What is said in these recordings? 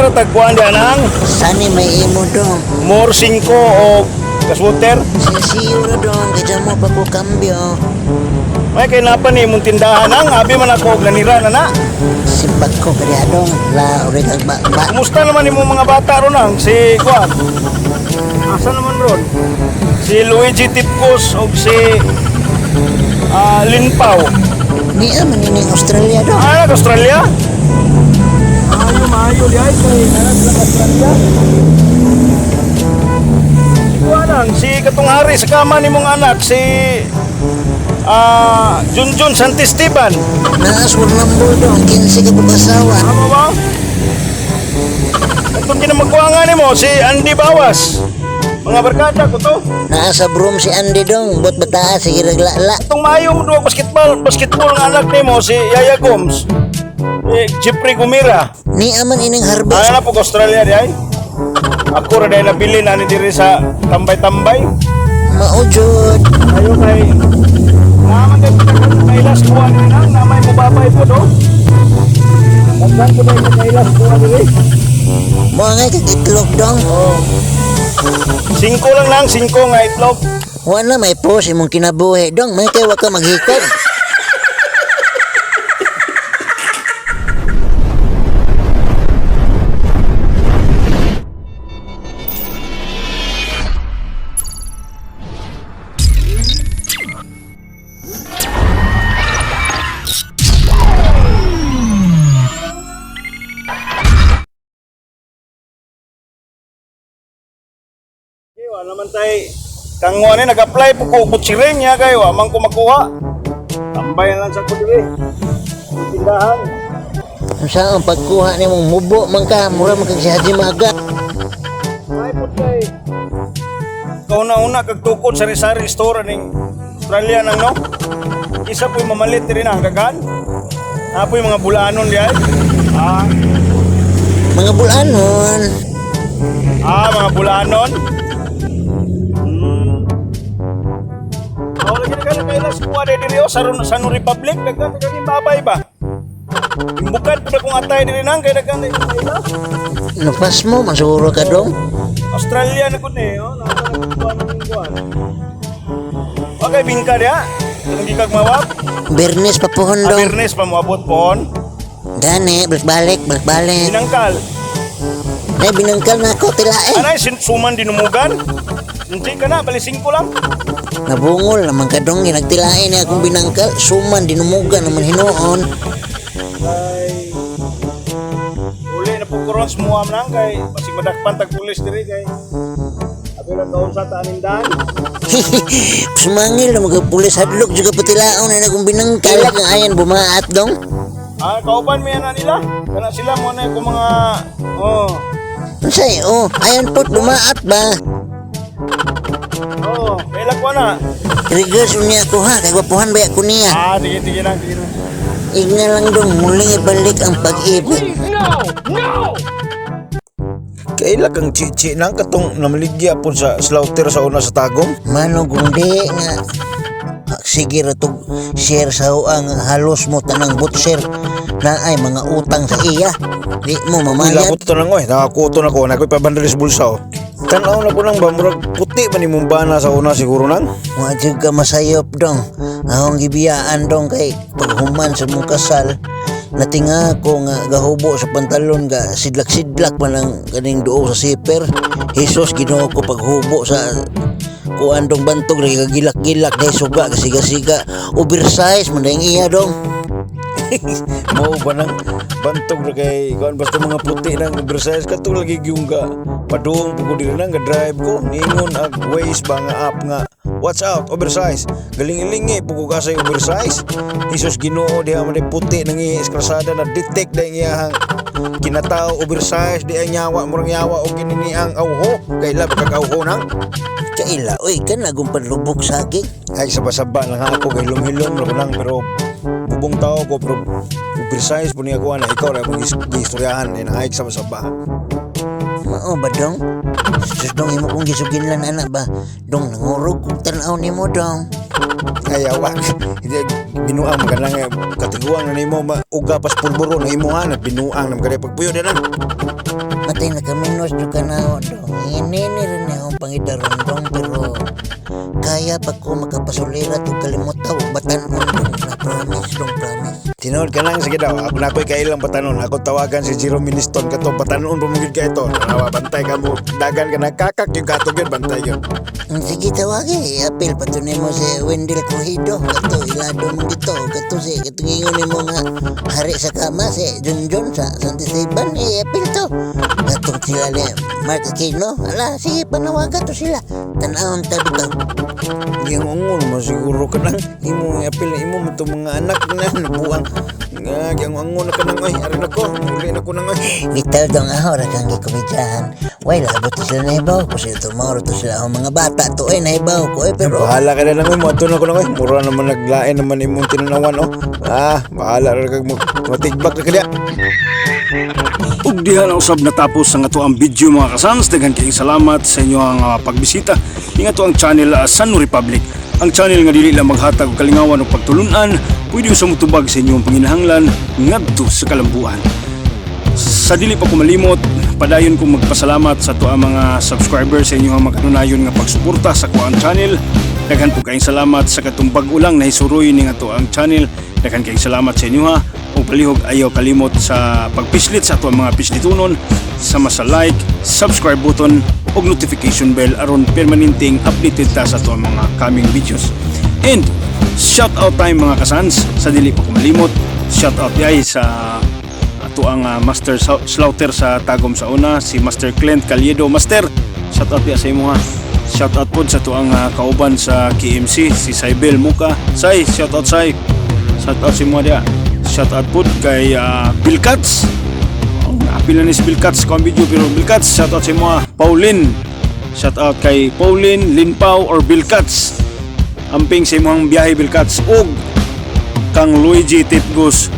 ra tagkuan diyan ang Sani may imo dong. more 5 o gaswater. Sisiyo na dong. Kaya mo pa ko kambyo. May kay napa ni mong tindahan ang abi man ako og nanira na na. Simpat ko kaya dong. La, ulit ang ba. Kumusta naman imong mga bata ron ang si Kuan? Asa naman ron? Si Luigi Tipkos o si Linpao. Ni aman ining Australia dong. Australia? Maayo di ay kay nanas lang Australia. Si Kuan ang si katong hari sa kama nimong anak si Junjun Santisteban. Naas mo nambol dong. 15 ka pag-asawa. Tama ba? Itong kinamagkuhangan mo si Andy Bawas. Mga barkada ko to. Naasa broom si Andy dong. Bot bata sige raglala. Itong maayo mo doon basketball ng anak ni mo si Yaya Gomes. Jeffrey Gumira. Ni aman ining harvest. Ano na po Australia di ay? Ako ra dahil nabili na ni diri sa tambay-tambay. Maujod. Ayo kay naman din kailas kuha ni nang namay mo babay po do. Tandaan ko dahil kailas kuha diri. Mga nga kagitlog dong. 5 lang nang 5 nga itlog. Wala may pos imong kinabuhi dong. May kay wa ka maghikog. Wa naman tay kangwa ni nag-apply po ko butsiring niya kay wa man ko makuha. Tambayan lang sa ko diri. Tindahan. Unsa ang pagkuha nimong mubo man ka mura man kag si Haji Maga. Ay putay. Kauna-una kag tukod sari-sari store ning Australia nang no. Isa po'y mamalit diri na hanggagan. Apoy mga bulanon di ay. Mga bulanon. Mga bulanon. Lagi na kailas kuha diri o sa no Republic daghan kaging babay ba. Imbukan pud akong atay diri nang kay daghan kailas. Napas mo masuro ka dong. Australia na gud ni kuan. Okay bingka dia. Ang gikag mawap. Bernes pa pohon dong. Awareness pa moabot pon. Gani balik-balik. Binangkal. Nay binangkal na ako tilae. Anay suman dinumugan. Hindi ka na bali 5 lang. Nabungol naman ka dong nagtilae ni akong binangkal. Suman dinumugan naman hinuon. Kay uli na po kuron sumuam nang kay basig madakpan tag pulis diri kay abi lang daw sa taanindan. Sumangil na mga pulis hadlok juga patilaon na akong binangkal nga ayan bumaat dong. Kauban mi ana nila. Kana sila mo na ko mga Unsay ayan pot bumaat ba? kailan ko na. Trigger unya ko ha kay gwapuhan ba ako niya. Tige lang. Igna lang dong muling ibalik ang pag-ibig. Kaila kang chichi nang katong namaligya po sa slaughter sa una sa tagong. Mano gundi nga sige ra tog share sa ang halos mo tanang butcher na ay mga utang sa iya. Di mo mamayad. Ilabot to nang oy, nakakuto na ko, nakoy pabandalis bulsa oh. Tanaw na ko nang ba murag puti man imong bana sa una siguro nang. Wa jud ka masayop dong. Ahong gibiyaan dong kay paghuman sa mong kasal. Natinga ko nga gahubo sa pantalon ga sidlak-sidlak man ang kaning duo sa siper. Jesus Ginoo ko paghubo sa kuan dong bantog lagi gilak-gilak dai suga kasiga-siga. Oversize man dang iya dong. Mao ba nang bantog ra kay kuan basta mga puti nang oversize kato lagi gyung ga padung pugod diri nang ga drive ko ningon ag ways ba nga app nga watch out oversize galing-ilingi pugod ka sa oversize. Jesus Ginoo diha man puti nang iskrasada na detect dai iyang kinatao oversize di ay nyawa murang yawa o kinini ang awho kay lab kag awho nang Kaila, oy, kan lagong panlubok sa akin. ay saba-saba lang ako kay hilom-hilom lang pero bubong tao ko pero oversize po niya ko na ikaw na akong gistoryahan na naayik saba-saba. Mao ba dong? Sus dong imo kong gisuginlan anak ba? Dong nangurog kung tanaw nimo dong. Ay awak hindi binuang ka lang katiguang na nimo uga pas pulburo na imo hanap binuang na kada pagpuyo na lang. Tay nakaminos do ka na ako dong. Inini rin akong pangidaron dong, pero kaya pa ko makapasulira to kalimutaw. Batanon dong, na promise dong, promise. Tinood ka lang, sige daw. Ako na ako'y kailang batanon. Ako tawagan si Jiro Ministon ka to. Batanon pumugid ka ito. Nawa, bantay ka mo. Dagan ka na kakak yung katog yun. Bantay yun. Sige tawagi, apil patunay mo si Wendell Corrido. Kato ilado mo dito. Kato si katungingon mo nga hari sa kama si Junjun sa Santa Esteban. Apil to. Katong sila ni Mark Aquino. Ala, sige panawaga to sila. Tanawang tabi ka. Yung ungon mo siguro ka lang. Imo apil na imo mo itong mga anak na nabuang. Nga, yung ungon na ka nang ay. Arin ako. Muli na ko nang ay. Bitaw dong ahora kang gikumidyahan. Way labot to sila nahibaw ko. Sila tumawaro to sila ang mga bata. To ay nahibaw ko pero Bahala ka na lang mo. Ato na ko nang ay. Mura naman naglain naman imong tinanawan oh. Bahala rin kag matigbak na ka diya. Ug diha na usab natapos ang ato ang video mga kasans. Daghan kayong salamat sa inyo ang pagbisita ning ato ang channel Sunno Republic. Ang channel nga dili lang maghatag og kalingawan ug pagtulunan, pwede sa mutubag sa inyong panginahanglan ngadto sa kalambuan. Sa dili pa ko malimot, padayon kong magpasalamat sa ato ang mga subscribers sa inyong magkanunayon nga pagsuporta sa kuang channel. Daghan po kayong salamat sa katumbag ulang na hisuroy ning ato ang channel. Daghan kayong salamat sa inyo ha. O palihog ayaw kalimot sa pagpislit sa ato ang mga pislitunon, sama sa like, subscribe button ug notification bell aron permanenteng updated ta sa ato ang mga coming videos. And shout out time mga kasans, sa dili pa ko malimot, shout out ay sa ato ang Master Slaughter sa Tagum sa una, si Master Clint Caliedo. Master, shout out ya sa imo ha. Shout out po sa ato ang kauban sa KMC, si Saibel Muka. Say, shout out Say. Shout out si mo dia. Shout out po kay Bill Katz. Apil na ni si Bill Katz kung video pero Bill Katz, shout out si mo Pauline. Shout out kay Pauline Linpao or Bill Katz. Amping sa imong biyahe Bill Katz ug kang Luigi Tipgos.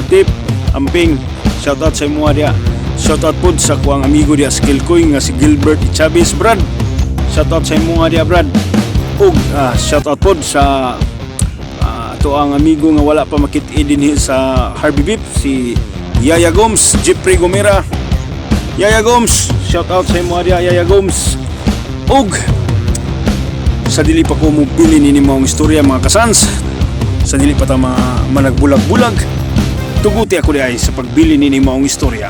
Tip amping shout out sa imo dia. Shout out pod sa kuang amigo dia skill koy nga si Gilbert Chavez Brad. Shout out sa imo dia Brad. Ug shout out pod sa ato ang amigo nga wala pa makit-i dinhi sa Harvey Beef, si Yaya Gomes, Jeffrey Gomera. Yaya Gomes, shout out sa imo dia Yaya Gomes. Ug sa dili pa ko mo pili ni mong istorya mga kasans, sa dili pa ta managbulag-bulag, tuguti ako di ay sa pagbili ni mong istorya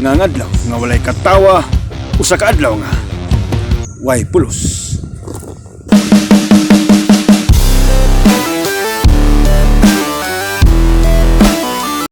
nga ngadlaw nga walay katawa usa ka adlaw nga way pulos.